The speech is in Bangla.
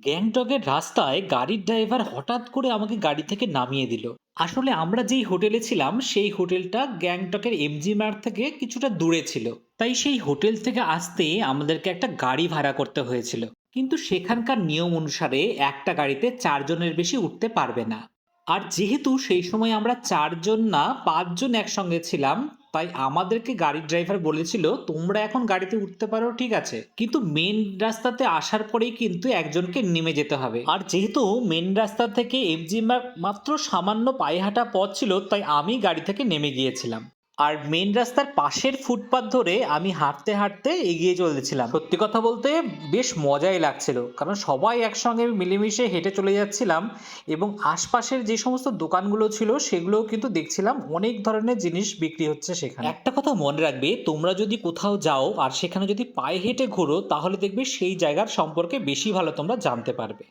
গ্যাংটকের রাস্তায় গাড়ির ড্রাইভার হঠাৎ করে আমাকে গাড়ি থেকে নামিয়ে দিল। আসলে আমরা যেই হোটেলে ছিলাম সেই হোটেলটা গ্যাংটকের এমজি মার্ট থেকে কিছুটা দূরে ছিল। তাই সেই হোটেল থেকে আসতে আমাদেরকে একটা গাড়ি ভাড়া করতে হয়েছিল। কিন্তু সেখানকার নিয়ম অনুসারে একটা গাড়িতে চারজনের বেশি উঠতে পারবে না। আর যেহেতু সেই সময় আমরা চারজন না পাঁচজন একসঙ্গে ছিলাম, তাই আমাদেরকে গাড়ির ড্রাইভার বলেছিল তোমরা এখন গাড়িতে উঠতে পারো, ঠিক আছে, কিন্তু মেন রাস্তাতে আসার পরেই কিন্তু একজনকে নেমে যেতে হবে। আর যেহেতু মেন রাস্তা থেকে এমজি মাত্র সামান্য পায়ে হাঁটা পথ ছিল, তাই আমি গাড়ি থেকে নেমে গিয়েছিলাম। আর মেন রাস্তার পাশের ফুটপাত ধরে আমি হাঁটতে হাঁটতে এগিয়ে চলেছিলাম। সত্যি কথা বলতে বেশ মজাই লাগছিল, কারণ সবাই একসঙ্গে মিলেমিশে হেঁটে চলে যাচ্ছিলাম। এবং আশপাশের যে সমস্ত দোকানগুলো ছিল সেগুলোও কিন্তু দেখছিলাম অনেক ধরনের জিনিস বিক্রি হচ্ছে সেখানে। একটা কথা মনে রাখবে, তোমরা যদি কোথাও যাও আর সেখানে যদি পায়ে হেঁটে ঘোরো তাহলে দেখবে সেই জায়গার সম্পর্কে বেশি ভালো তোমরা জানতে পারবে।